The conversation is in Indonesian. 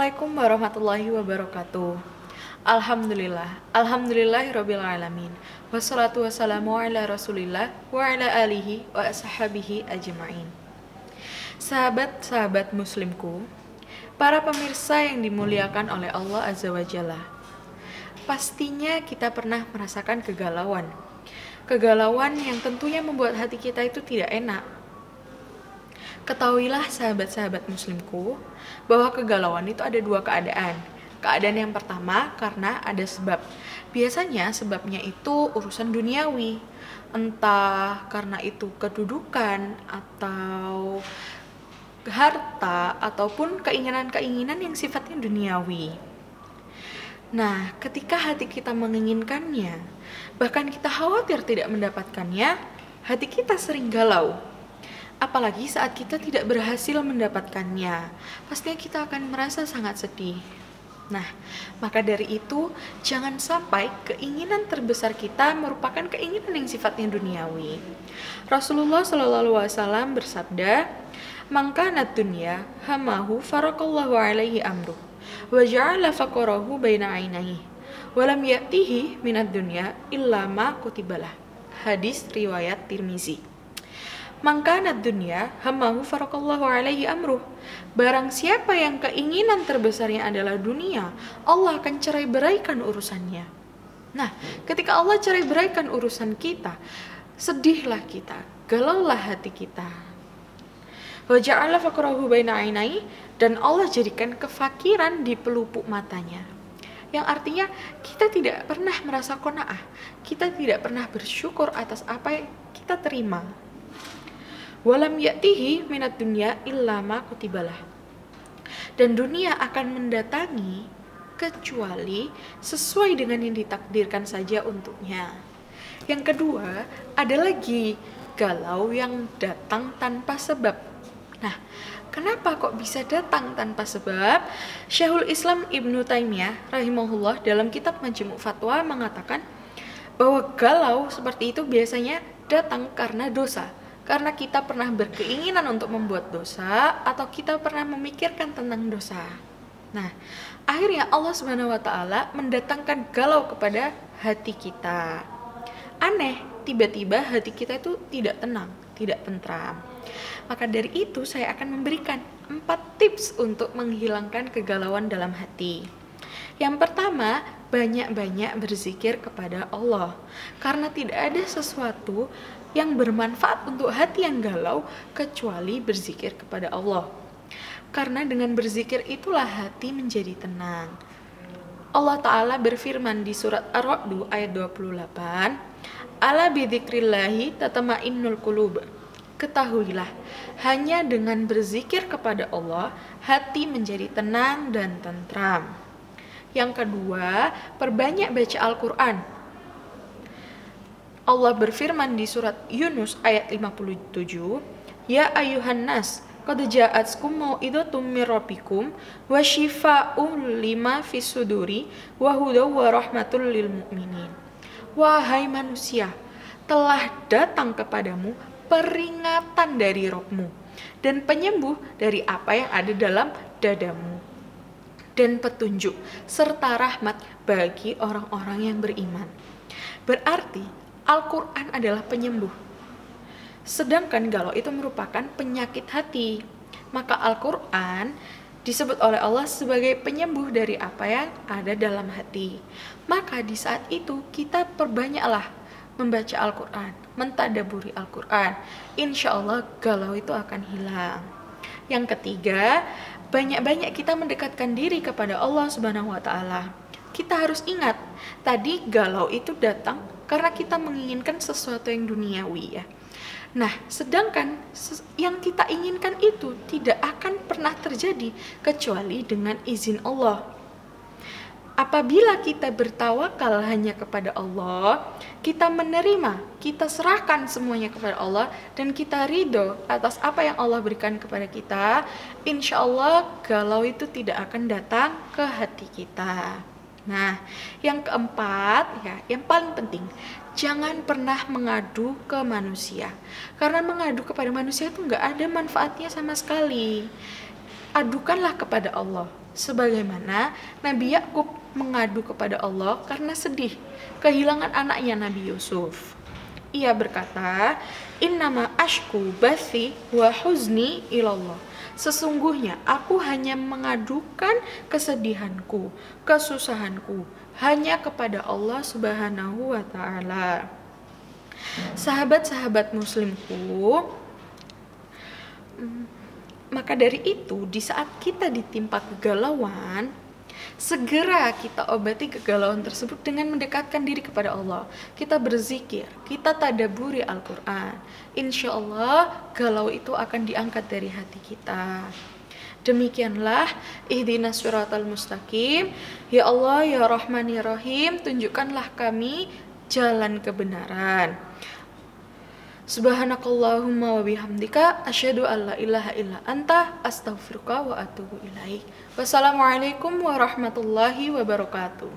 Assalamualaikum warahmatullahi wabarakatuh. Alhamdulillahirabbil alamin. Wassalatu wassalamu ala Rasulillah wa ala alihi wa ashabihi ajma'in. Sahabat-sahabat muslimku, para pemirsa yang dimuliakan oleh Allah Azza wa Jalla. Pastinya kita pernah merasakan kegalauan. Kegalauan yang tentunya membuat hati kita itu tidak enak. Ketahuilah sahabat-sahabat muslimku, bahwa kegalauan itu ada dua keadaan. Keadaan yang pertama karena ada sebab. Biasanya sebabnya itu urusan duniawi. Entah karena itu kedudukan atau harta ataupun keinginan-keinginan yang sifatnya duniawi. Nah, ketika hati kita menginginkannya, bahkan kita khawatir tidak mendapatkannya, hati kita sering galau. Apalagi saat kita tidak berhasil mendapatkannya, pastinya kita akan merasa sangat sedih. Nah, maka dari itu, jangan sampai keinginan terbesar kita merupakan keinginan yang sifatnya duniawi. Rasulullah SAW bersabda, "Man kanat dunya hamahu farakallahu alaihi amruh, wa ja'ala faqarahu baina ainaihi, wa lam ya'tihi minad dunya illa ma kutibalah." Hadis riwayat Tirmizi. Mangkanat dunia hamahu farakallahu alaihi amruh. Barang siapa yang keinginan terbesarnya adalah dunia, Allah akan cerai beraikan urusannya. Nah, ketika Allah cerai beraikan urusan kita, sedihlah kita, galaulah hati kita. Wa ja'ala faqrahu baina ainai, dan Allah jadikan kefakiran di pelupuk matanya. Yang artinya kita tidak pernah merasa qanaah, kita tidak pernah bersyukur atas apa yang kita terima. Walam ya'tihi minat dunya illa ma kutibalah. Dan dunia akan mendatangi kecuali sesuai dengan yang ditakdirkan saja untuknya. Yang kedua, ada lagi galau yang datang tanpa sebab. Nah, kenapa kok bisa datang tanpa sebab? Syekhul Islam Ibnu Taimiyah rahimahullah dalam kitab Majmu' Fatwa mengatakan bahwa galau seperti itu biasanya datang karena dosa. Karena kita pernah berkeinginan untuk membuat dosa atau kita pernah memikirkan tentang dosa. Nah, akhirnya Allah Subhanahu wa taala mendatangkan galau kepada hati kita. Aneh, tiba-tiba hati kita itu tidak tenang, tidak tentram. Maka dari itu saya akan memberikan 4 tips untuk menghilangkan kegalauan dalam hati. Yang pertama, banyak-banyak berzikir kepada Allah. Karena tidak ada sesuatu yang bermanfaat untuk hati yang galau kecuali berzikir kepada Allah. Karena dengan berzikir itulah hati menjadi tenang. Allah Ta'ala berfirman di surat Ar-Ra'd ayat 28, "Ala bidzikrillahi tatma'innul qulub." Ketahuilah, hanya dengan berzikir kepada Allah, hati menjadi tenang dan tentram. Yang kedua, perbanyak baca Al-Quran. Allah berfirman di surat Yunus ayat 57, "Ya ayuhan nas, qad ja'atkum mau'idatum mir rabbikum wa shifaa'un lima fis suduri wa hudaw wa rahmatul lil mu'minin." Wahai manusia, telah datang kepadamu peringatan dari Rabbmu dan penyembuh dari apa yang ada dalam dadamu, dan petunjuk serta rahmat bagi orang-orang yang beriman. Berarti Al-Quran adalah penyembuh. Sedangkan galau itu merupakan penyakit hati. Maka Al-Quran disebut oleh Allah sebagai penyembuh dari apa yang ada dalam hati. Maka di saat itu kita perbanyaklah membaca Al-Quran, mentadaburi Al-Quran. Insya Allah galau itu akan hilang. Yang ketiga, banyak-banyak kita mendekatkan diri kepada Allah Subhanahu wa taala. Kita harus ingat, tadi galau itu datang karena kita menginginkan sesuatu yang duniawi ya. Nah, sedangkan yang kita inginkan itu tidak akan pernah terjadi kecuali dengan izin Allah. Apabila kita bertawakal hanya kepada Allah, kita menerima, kita serahkan semuanya kepada Allah, dan kita ridho atas apa yang Allah berikan kepada kita, insya Allah galau itu tidak akan datang ke hati kita. Nah, yang keempat, ya, yang paling penting, jangan pernah mengadu ke manusia. Karena mengadu kepada manusia itu nggak ada manfaatnya sama sekali. Adukanlah kepada Allah. Sebagaimana Nabi Yakub mengadu kepada Allah karena sedih kehilangan anaknya Nabi Yusuf. Ia berkata, "Innama ashku bathi wa huzni ilallah." Sesungguhnya aku hanya mengadukan kesedihanku, kesusahanku hanya kepada Allah Subhanahu wa taala. Sahabat-sahabat muslimku, maka dari itu di saat kita ditimpa kegalauan, segera kita obati kegalauan tersebut dengan mendekatkan diri kepada Allah. Kita berzikir, kita tadaburi Al-Quran. Insya Allah galau itu akan diangkat dari hati kita. Demikianlah ihdinas siratal mustaqim. Ya Allah, ya Rahman, ya Rahim, tunjukkanlah kami jalan kebenaran. Subhanakallahumma wa bihamdika asyhadu an la ilaha illa anta astaghfiruka wa atubu ilaik. Wassalamualaikum warahmatullahi wabarakatuh.